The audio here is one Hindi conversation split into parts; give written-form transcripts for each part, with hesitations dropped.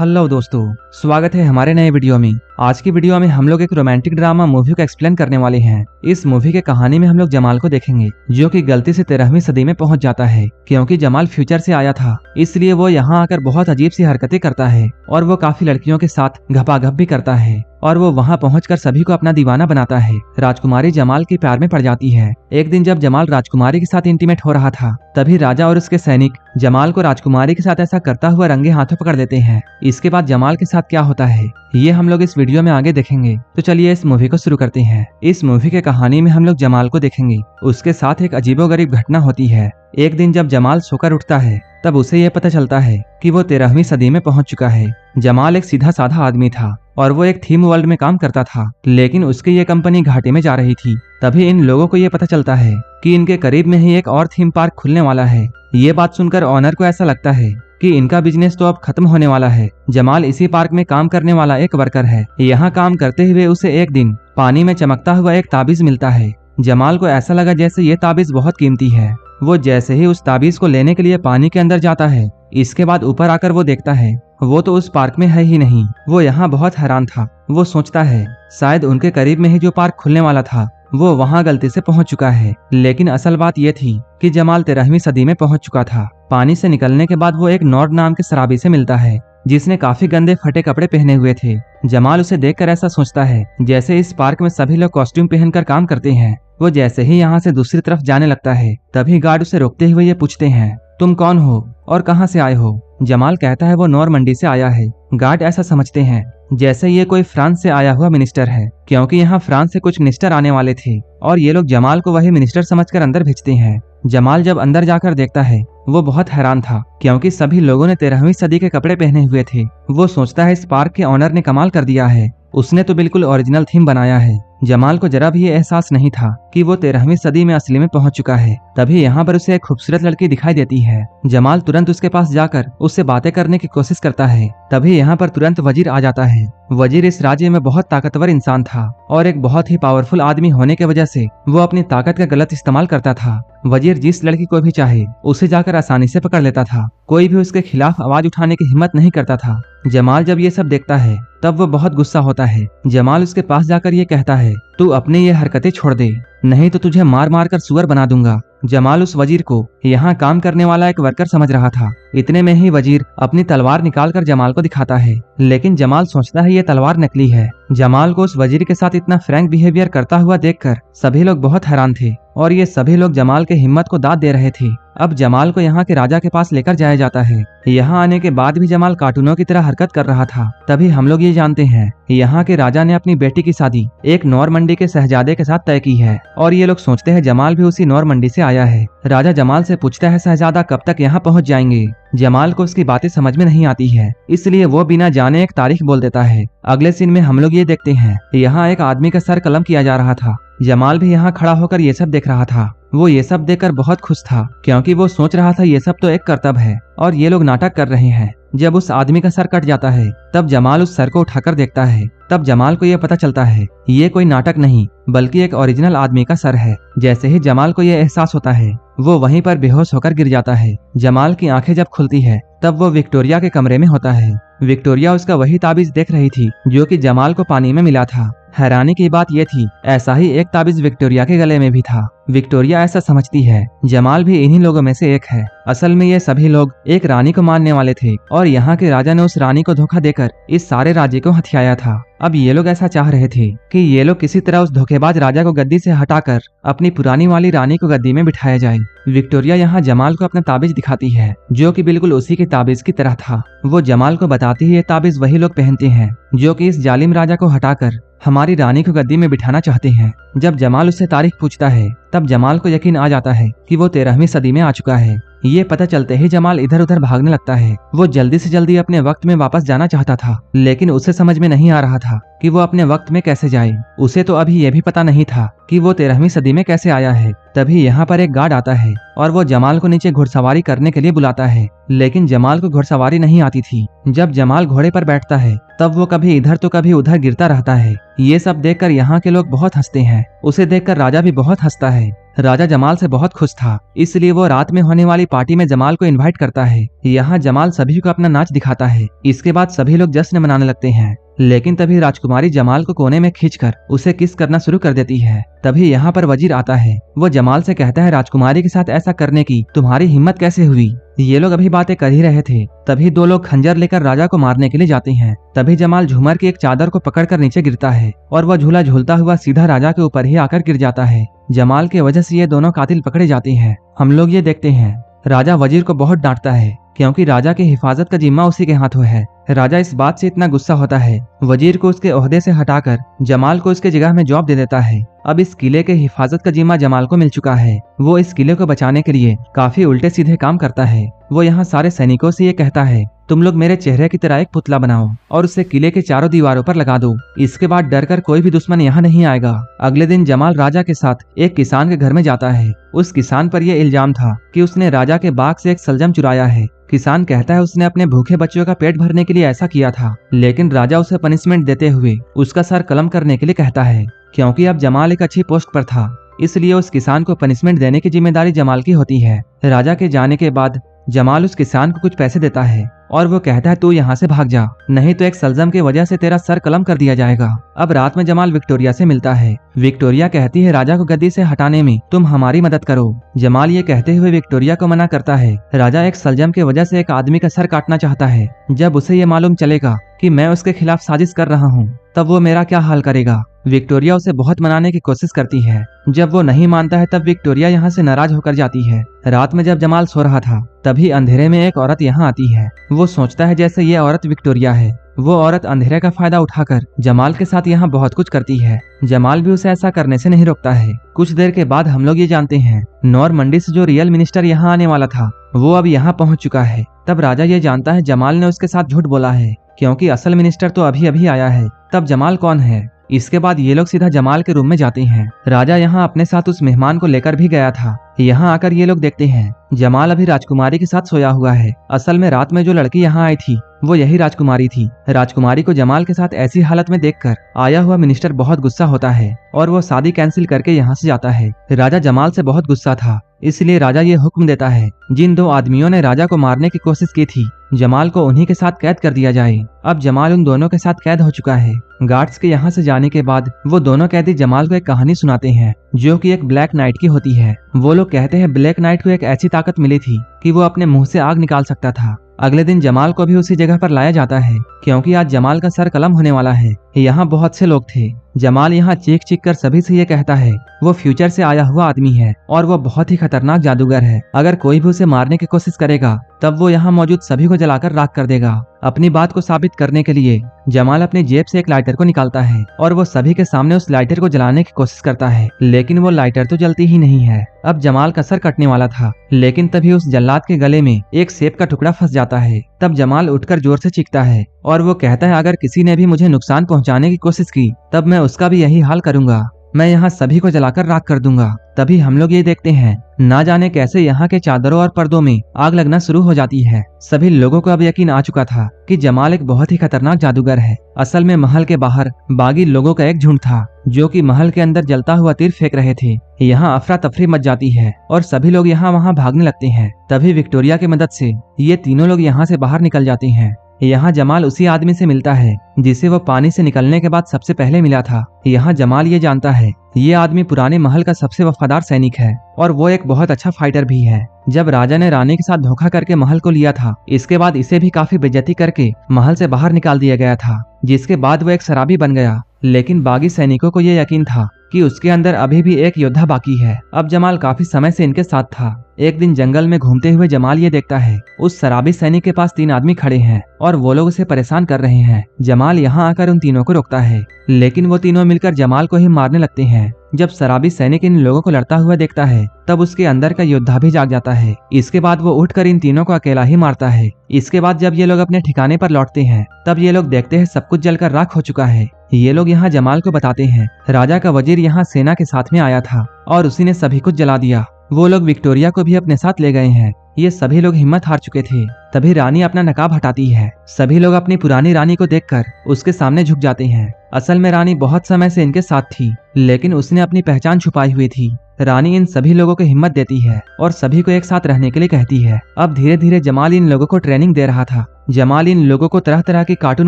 हेलो दोस्तों, स्वागत है हमारे नए वीडियो में। आज की वीडियो में हम लोग एक रोमांटिक ड्रामा मूवी को एक्सप्लेन करने वाले हैं। इस मूवी के कहानी में हम लोग जमाल को देखेंगे, जो कि गलती से 13वीं सदी में पहुंच जाता है। क्योंकि जमाल फ्यूचर से आया था, इसलिए वो यहाँ आकर बहुत अजीब सी हरकतें करता है और वो काफी लड़कियों के साथ घपाघप भी करता है और वो वहाँ पहुंचकर सभी को अपना दीवाना बनाता है। राजकुमारी जमाल के प्यार में पड़ जाती है। एक दिन जब जमाल राजकुमारी के साथ इंटीमेट हो रहा था, तभी राजा और उसके सैनिक जमाल को राजकुमारी के साथ ऐसा करता हुआ रंगे हाथों पकड़ लेते हैं। इसके बाद जमाल के साथ क्या होता है ये हम लोग इस वीडियो में आगे देखेंगे। तो चलिए इस मूवी को शुरू करते हैं। इस मूवी के कहानी में हम लोग जमाल को देखेंगे। उसके साथ एक अजीबोगरीब घटना होती है। एक दिन जब जमाल सोकर उठता है, तब उसे यह पता चलता है कि वो 13वीं सदी में पहुंच चुका है। जमाल एक सीधा साधा आदमी था और वो एक थीम वर्ल्ड में काम करता था, लेकिन उसकी ये कंपनी घाटे में जा रही थी। तभी इन लोगों को ये पता चलता है कि इनके करीब में ही एक और थीम पार्क खुलने वाला है। ये बात सुनकर ऑनर को ऐसा लगता है कि इनका बिजनेस तो अब खत्म होने वाला है। जमाल इसी पार्क में काम करने वाला एक वर्कर है। यहाँ काम करते हुए उसे एक दिन पानी में चमकता हुआ एक ताबीज मिलता है। जमाल को ऐसा लगा जैसे ये ताबीज बहुत कीमती है। वो जैसे ही उस ताबीज को लेने के लिए पानी के अंदर जाता है, इसके बाद ऊपर आकर वो देखता है वो तो उस पार्क में है ही नहीं। वो यहाँ बहुत हैरान था। वो सोचता है शायद उनके करीब में ही जो पार्क खुलने वाला था वो वहाँ गलती से पहुँच चुका है। लेकिन असल बात ये थी कि जमाल 13वीं सदी में पहुँच चुका था। पानी से निकलने के बाद वो एक नॉर्ड नाम के शराबी से मिलता है, जिसने काफी गंदे फटे कपड़े पहने हुए थे। जमाल उसे देखकर ऐसा सोचता है जैसे इस पार्क में सभी लोग कॉस्ट्यूम पहनकर काम करते हैं। वो जैसे ही यहाँ से दूसरी तरफ जाने लगता है, तभी गार्ड उसे रोकते हुए ये पूछते हैं, तुम कौन हो और कहाँ से आए हो? जमाल कहता है वो नॉर्मंडी से आया है। गार्ड ऐसा समझते हैं जैसे ये कोई फ्रांस से आया हुआ मिनिस्टर है, क्योंकि यहाँ फ्रांस से कुछ मिनिस्टर आने वाले थे और ये लोग जमाल को वही मिनिस्टर समझकर अंदर भेजते हैं। जमाल जब अंदर जाकर देखता है वो बहुत हैरान था, क्योंकि सभी लोगों ने 13वीं सदी के कपड़े पहने हुए थे। वो सोचता है इस पार्क के ऑनर ने कमाल कर दिया है, उसने तो बिल्कुल ओरिजिनल थीम बनाया है। जमाल को जरा भी ये एहसास नहीं था कि वो 13वीं सदी में असली में पहुंच चुका है। तभी यहाँ पर उसे एक खूबसूरत लड़की दिखाई देती है। जमाल तुरंत उसके पास जाकर उससे बातें करने की कोशिश करता है। तभी यहाँ पर तुरंत वजीर आ जाता है। वजीर इस राज्य में बहुत ताकतवर इंसान था और एक बहुत ही पावरफुल आदमी होने की वजह से वो अपनी ताकत का गलत इस्तेमाल करता था। वजीर जिस लड़की को भी चाहे उसे जाकर आसानी से पकड़ लेता था। कोई भी उसके खिलाफ आवाज उठाने की हिम्मत नहीं करता था। जमाल जब ये सब देखता है तब वो बहुत गुस्सा होता है। जमाल उसके पास जाकर ये कहता है, तू अपनी ये हरकतें छोड़ दे, नहीं तो तुझे मार मार कर सुअर बना दूंगा। जमाल उस वजीर को यहाँ काम करने वाला एक वर्कर समझ रहा था। इतने में ही वजीर अपनी तलवार निकालकर जमाल को दिखाता है, लेकिन जमाल सोचता है ये तलवार नकली है। जमाल को उस वजीर के साथ इतना फ्रैंक बिहेवियर करता हुआ देखकर सभी लोग बहुत हैरान थे और ये सभी लोग जमाल के हिम्मत को दाद दे रहे थे। अब जमाल को यहाँ के राजा के पास लेकर जाया जाता है। यहाँ आने के बाद भी जमाल कार्टूनों की तरह हरकत कर रहा था। तभी हम लोग ये जानते हैं यहाँ के राजा ने अपनी बेटी की शादी एक नॉर्मंडी के शहजादे के साथ तय की है और ये लोग सोचते हैं जमाल भी उसी नॉर्मंडी से आया है। राजा जमाल से पूछता है शहजादा कब तक यहाँ पहुँच जाएंगे? जमाल को उसकी बातें समझ में नहीं आती है, इसलिए वो बिना जाने एक तारीख बोल देता है। अगले सीन में हम लोग ये देखते हैं यहाँ एक आदमी का सर कलम किया जा रहा था। जमाल भी यहाँ खड़ा होकर ये सब देख रहा था। वो ये सब देखकर बहुत खुश था, क्योंकि वो सोच रहा था ये सब तो एक कर्तव्य है और ये लोग नाटक कर रहे हैं। जब उस आदमी का सर कट जाता है तब जमाल उस सर को उठाकर देखता है। तब जमाल को ये पता चलता है ये कोई नाटक नहीं बल्कि एक ओरिजिनल आदमी का सर है। जैसे ही जमाल को ये एहसास होता है वो वहीं पर बेहोश होकर गिर जाता है। जमाल की आंखें जब खुलती है तब वो विक्टोरिया के कमरे में होता है। विक्टोरिया उसका वही ताबीज देख रही थी जो कि जमाल को पानी में मिला था। हैरानी की बात यह थी ऐसा ही एक ताबीज विक्टोरिया के गले में भी था। विक्टोरिया ऐसा समझती है जमाल भी इन्हीं लोगों में से एक है। असल में ये सभी लोग एक रानी को मारने वाले थे और यहाँ के राजा ने उस रानी को धोखा देकर इस सारे राज्य को हथियाया था। अब ये लोग ऐसा चाह रहे थे कि ये लोग किसी तरह उस धोखेबाज राजा को गद्दी से हटाकर अपनी पुरानी वाली रानी को गद्दी में बिठाया जाए। विक्टोरिया यहाँ जमाल को अपना ताबीज दिखाती है जो कि बिल्कुल उसी के ताबीज की तरह था। वो जमाल को बताती है ये ताबीज वही लोग पहनते हैं जो कि इस जालिम राजा को हटाकर हमारी रानी को गद्दी में बिठाना चाहते हैं। जब जमाल उससे तारीख पूछता है तब जमाल को यकीन आ जाता है कि वो 13वीं सदी में आ चुका है। ये पता चलते ही जमाल इधर उधर भागने लगता है। वो जल्दी से जल्दी अपने वक्त में वापस जाना चाहता था, लेकिन उसे समझ में नहीं आ रहा था कि वो अपने वक्त में कैसे जाए। उसे तो अभी ये भी पता नहीं था कि वो 13वीं सदी में कैसे आया है। तभी यहाँ पर एक गार्ड आता है और वो जमाल को नीचे घुड़सवारी करने के लिए बुलाता है, लेकिन जमाल को घुड़सवारी नहीं आती थी। जब जमाल घोड़े पर बैठता है तब वो कभी इधर तो कभी उधर गिरता रहता है। ये सब देखकर यहाँ के लोग बहुत हंसते हैं। उसे देखकर राजा भी बहुत हंसता है। राजा जमाल से बहुत खुश था, इसलिए वो रात में होने वाली पार्टी में जमाल को इनवाइट करता है। यहाँ जमाल सभी को अपना नाच दिखाता है। इसके बाद सभी लोग जश्न मनाने लगते हैं, लेकिन तभी राजकुमारी जमाल को कोने में खींचकर उसे किस करना शुरू कर देती है। तभी यहाँ पर वजीर आता है। वो जमाल से कहता है, राजकुमारी के साथ ऐसा करने की तुम्हारी हिम्मत कैसे हुई? ये लोग अभी बातें कर ही रहे थे, तभी दो लोग खंजर लेकर राजा को मारने के लिए जाते हैं। तभी जमाल झूमर की एक चादर को पकड़कर नीचे गिरता है और वह झूला झूलता हुआ सीधा राजा के ऊपर ही आकर गिर जाता है। जमाल की वजह से ये दोनों कातिल पकड़े जाते हैं। हम लोग ये देखते हैं राजा वजीर को बहुत डांटता है, क्योंकि राजा की हिफाजत का जिम्मा उसी के हाथों है। राजा इस बात से इतना गुस्सा होता है, वजीर को उसके ओहदे से हटाकर जमाल को उसके जगह में जॉब दे देता है। अब इस किले के हिफाजत का जिम्मा जमाल को मिल चुका है। वो इस किले को बचाने के लिए काफी उल्टे सीधे काम करता है। वो यहाँ सारे सैनिकों से ये कहता है, तुम लोग मेरे चेहरे की तरह एक पुतला बनाओ और उसे किले के चारों दीवारों पर लगा दो। इसके बाद डरकर कोई भी दुश्मन यहाँ नहीं आएगा। अगले दिन जमाल राजा के साथ एक किसान के घर में जाता है। उस किसान पर यह इल्जाम था कि उसने राजा के बाग से एक सलजम चुराया है। किसान कहता है उसने अपने भूखे बच्चों का पेट भरने के लिए ऐसा किया था, लेकिन राजा उसे पनिशमेंट देते हुए उसका सर कलम करने के लिए कहता है। क्योंकि अब जमाल एक अच्छी पोस्ट पर था, इसलिए उस किसान को पनिशमेंट देने की जिम्मेदारी जमाल की होती है। राजा के जाने के बाद जमाल उस किसान को कुछ पैसे देता है और वो कहता है, तू यहाँ से भाग जा, नहीं तो एक सलजम की वजह से तेरा सर कलम कर दिया जाएगा। अब रात में जमाल विक्टोरिया से मिलता है। विक्टोरिया कहती है, राजा को गद्दी से हटाने में तुम हमारी मदद करो। जमाल ये कहते हुए विक्टोरिया को मना करता है। राजा एक सलजम की वजह से एक आदमी का सर काटना चाहता है। जब उसे ये मालूम चलेगा कि मैं उसके खिलाफ साजिश कर रहा हूँ, तब वो मेरा क्या हाल करेगा। विक्टोरिया उसे बहुत मनाने की कोशिश करती है। जब वो नहीं मानता है, तब विक्टोरिया यहाँ से नाराज होकर जाती है। रात में जब जमाल सो रहा था, तभी अंधेरे में एक औरत यहाँ आती है। वो सोचता है जैसे ये औरत विक्टोरिया है। वो औरत अंधेरे का फायदा उठाकर जमाल के साथ यहाँ बहुत कुछ करती है। जमाल भी उसे ऐसा करने से नहीं रोकता है। कुछ देर के बाद हम लोग ये जानते हैं, नॉर्मंडी से जो रियल मिनिस्टर यहाँ आने वाला था, वो अब यहाँ पहुँच चुका है। तब राजा ये जानता है जमाल ने उसके साथ झूठ बोला है, क्योंकि असल मिनिस्टर तो अभी अभी आया है। तब जमाल कौन है? इसके बाद ये लोग सीधा जमाल के रूम में जाते हैं। राजा यहाँ अपने साथ उस मेहमान को लेकर भी गया था। यहाँ आकर ये लोग देखते हैं जमाल अभी राजकुमारी के साथ सोया हुआ है। असल में रात में जो लड़की यहाँ आई थी, वो यही राजकुमारी थी। राजकुमारी को जमाल के साथ ऐसी हालत में देखकर आया हुआ मिनिस्टर बहुत गुस्सा होता है और वो शादी कैंसिल करके यहाँ से जाता है। राजा जमाल से बहुत गुस्सा था, इसलिए राजा ये हुक्म देता है, जिन दो आदमियों ने राजा को मारने की कोशिश की थी, जमाल को उन्हीं के साथ कैद कर दिया जाए। अब जमाल उन दोनों के साथ कैद हो चुका है। गार्ड्स के यहाँ से जाने के बाद वो दोनों कैदी जमाल को एक कहानी सुनाते हैं, जो कि एक ब्लैक नाइट की होती है। वो लोग कहते हैं ब्लैक नाइट को एक ऐसी ताकत मिली थी कि वो अपने मुंह से आग निकाल सकता था। अगले दिन जमाल को भी उसी जगह पर लाया जाता है, क्योंकि आज जमाल का सर कलम होने वाला है। यहाँ बहुत से लोग थे। जमाल यहाँ चीख चीख कर सभी से ये कहता है वो फ्यूचर से आया हुआ आदमी है और वो बहुत ही खतरनाक जादूगर है। अगर कोई भी उसे मारने की कोशिश करेगा, तब वो यहाँ मौजूद सभी को जलाकर राख कर देगा। अपनी बात को साबित करने के लिए जमाल अपनी जेब से एक लाइटर को निकालता है और वो सभी के सामने उस लाइटर को जलाने की कोशिश करता है, लेकिन वो लाइटर तो जलती ही नहीं है। अब जमाल का सर कटने वाला था, लेकिन तभी उस जल्लाद के गले में एक सेब का टुकड़ा फंस जाता है। तब जमाल उठकर जोर से चीखता है और वो कहता है, अगर किसी ने भी मुझे नुकसान पहुंचाने की कोशिश की, तब मैं उसका भी यही हाल करूंगा। मैं यहाँ सभी को जलाकर राख कर दूंगा। तभी हम लोग ये देखते हैं, ना जाने कैसे यहाँ के चादरों और पर्दों में आग लगना शुरू हो जाती है। सभी लोगों को अब यकीन आ चुका था कि जमाल एक बहुत ही खतरनाक जादूगर है। असल में महल के बाहर बागी लोगों का एक झुंड था, जो कि महल के अंदर जलता हुआ तीर फेंक रहे थे। यहाँ अफरा तफरी मच जाती है और सभी लोग यहाँ वहाँ भागने लगते हैं। तभी विक्टोरिया की मदद से ये तीनों लोग यहाँ से बाहर निकल जाते हैं। यहाँ जमाल उसी आदमी से मिलता है जिसे वो पानी से निकलने के बाद सबसे पहले मिला था। यहाँ जमाल ये जानता है ये आदमी पुराने महल का सबसे वफादार सैनिक है और वो एक बहुत अच्छा फाइटर भी है। जब राजा ने रानी के साथ धोखा करके महल को लिया था, इसके बाद इसे भी काफी बेइज्जती करके महल से बाहर निकाल दिया गया था, जिसके बाद वो एक शराबी बन गया। लेकिन बागी सैनिकों को ये यकीन था कि उसके अंदर अभी भी एक योद्धा बाकी है। अब जमाल काफी समय से इनके साथ था। एक दिन जंगल में घूमते हुए जमाल ये देखता है उस शराबी सैनिक के पास 3 आदमी खड़े हैं और वो लोग उसे परेशान कर रहे हैं। जमाल यहाँ आकर उन तीनों को रोकता है, लेकिन वो तीनों मिलकर जमाल को ही मारने लगते हैं। जब शराबी सैनिक इन लोगों को लड़ता हुआ देखता है, तब उसके अंदर का योद्धा भी जाग जाता है। इसके बाद वो उठकर इन तीनों को अकेला ही मारता है। इसके बाद जब ये लोग अपने ठिकाने पर लौटते हैं, तब ये लोग देखते हैं सब कुछ जलकर राख हो चुका है। ये लोग यहाँ जमाल को बताते हैं राजा का वजीर यहाँ सेना के साथ में आया था और उसी ने सभी कुछ जला दिया। वो लोग विक्टोरिया को भी अपने साथ ले गए हैं। ये सभी लोग हिम्मत हार चुके थे। तभी रानी अपना नकाब हटाती है। सभी लोग अपनी पुरानी रानी को देखकर उसके सामने झुक जाते हैं। असल में रानी बहुत समय से इनके साथ थी, लेकिन उसने अपनी पहचान छुपाई हुई थी। रानी इन सभी लोगों को हिम्मत देती है और सभी को एक साथ रहने के लिए कहती है। अब धीरे धीरे जमाल इन लोगों को ट्रेनिंग दे रहा था। जमाल इन लोगों को तरह तरह की कार्टून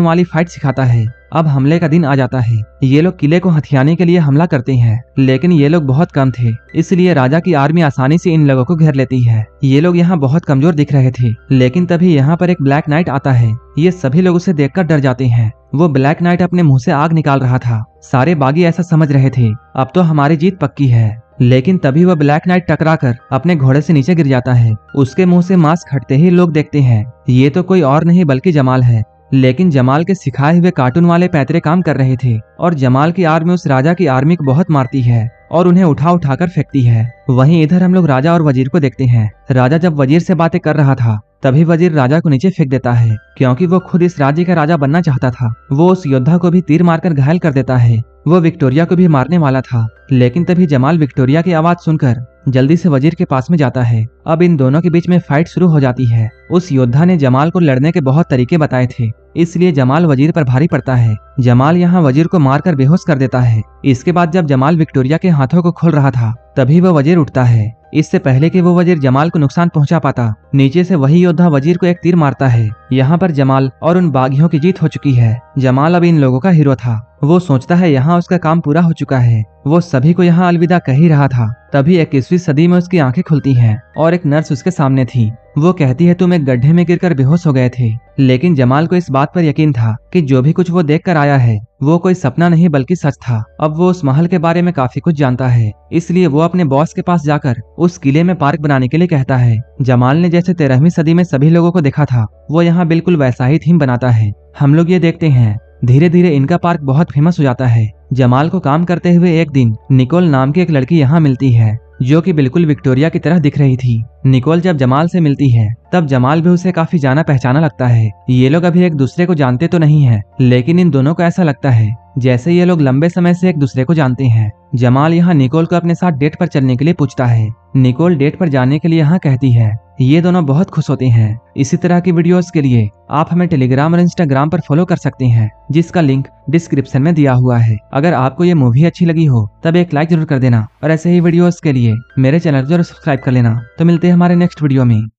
वाली फाइट सिखाता है। अब हमले का दिन आ जाता है। ये लोग किले को हथियाने के लिए हमला करते हैं, लेकिन ये लोग बहुत कम थे, इसलिए राजा की आर्मी आसानी से इन लोगों को घेर लेती है। ये लोग यहाँ बहुत कमजोर दिख रहे थे, लेकिन तभी यहाँ पर एक ब्लैक नाइट आता है। ये सभी लोग उसे देखकर डर जाते हैं। वो ब्लैक नाइट अपने मुंह से आग निकाल रहा था। सारे बागी ऐसा समझ रहे थे, अब तो हमारी जीत पक्की है। लेकिन तभी वह ब्लैक नाइट टकराकर अपने घोड़े से नीचे गिर जाता है। उसके मुंह से मास्क हटते ही लोग देखते हैं ये तो कोई और नहीं बल्कि जमाल है। लेकिन जमाल के सिखाए हुए कार्टून वाले पैतरे काम कर रहे थे और जमाल की आर्मी उस राजा की आर्मी को बहुत मारती है और उन्हें उठा उठाकर फेंकती है। वहीं इधर हम लोग राजा और वजीर को देखते हैं। राजा जब वजीर से बातें कर रहा था, तभी वजीर राजा को नीचे फेंक देता है, क्योंकि वो खुद इस राज्य का राजा बनना चाहता था। वो उस योद्धा को भी तीर मारकर घायल कर देता है। वो विक्टोरिया को भी मारने वाला था, लेकिन तभी जमाल विक्टोरिया की आवाज सुनकर जल्दी से वजीर के पास में जाता है। अब इन दोनों के बीच में फाइट शुरू हो जाती है। उस योद्धा ने जमाल को लड़ने के बहुत तरीके बताए थे, इसलिए जमाल वजीर पर भारी पड़ता है। जमाल यहाँ वजीर को मारकर बेहोश कर देता है। इसके बाद जब जमाल विक्टोरिया के हाथों को खोल रहा था, तभी वह वजीर उठता है। इससे पहले कि वो वजीर जमाल को नुकसान पहुंचा पाता, नीचे से वही योद्धा वजीर को एक तीर मारता है। यहाँ पर जमाल और उन बागियों की जीत हो चुकी है। जमाल अब इन लोगों का हीरो था। वो सोचता है यहाँ उसका काम पूरा हो चुका है। वो सभी को यहाँ अलविदा कह ही रहा था, तभी 21वीं सदी में उसकी आंखें खुलती हैं और एक नर्स उसके सामने थी। वो कहती है तुम एक गड्ढे में गिरकर बेहोश हो गए थे। लेकिन जमाल को इस बात पर यकीन था कि जो भी कुछ वो देखकर आया है वो कोई सपना नहीं बल्कि सच था। अब वो उस महल के बारे में काफी कुछ जानता है, इसलिए वो अपने बॉस के पास जाकर उस किले में पार्क बनाने के लिए कहता है। जमाल ने जैसे 13वीं सदी में सभी लोगों को देखा था, वो यहाँ बिल्कुल वैसा ही थीम बनाता है। हम लोग ये देखते हैं धीरे धीरे इनका पार्क बहुत फेमस हो जाता है। जमाल को काम करते हुए एक दिन निकोल नाम की एक लड़की यहाँ मिलती है, जो कि बिल्कुल विक्टोरिया की तरह दिख रही थी। निकोल जब जमाल से मिलती है, तब जमाल भी उसे काफी जाना पहचाना लगता है। ये लोग अभी एक दूसरे को जानते तो नहीं है, लेकिन इन दोनों को ऐसा लगता है जैसे ये लोग लंबे समय से एक दूसरे को जानते हैं। जमाल यहाँ निकोल को अपने साथ डेट पर चलने के लिए पूछता है। निकोल डेट पर जाने के लिए यहाँ कहती है। ये दोनों बहुत खुश होते हैं। इसी तरह की वीडियोस के लिए आप हमें टेलीग्राम और इंस्टाग्राम पर फॉलो कर सकते हैं, जिसका लिंक डिस्क्रिप्शन में दिया हुआ है। अगर आपको ये मूवी अच्छी लगी हो तब एक लाइक जरूर कर देना और ऐसे ही वीडियोस के लिए मेरे चैनल को जरूर सब्सक्राइब कर लेना। तो मिलते हैं हमारे नेक्स्ट वीडियो में।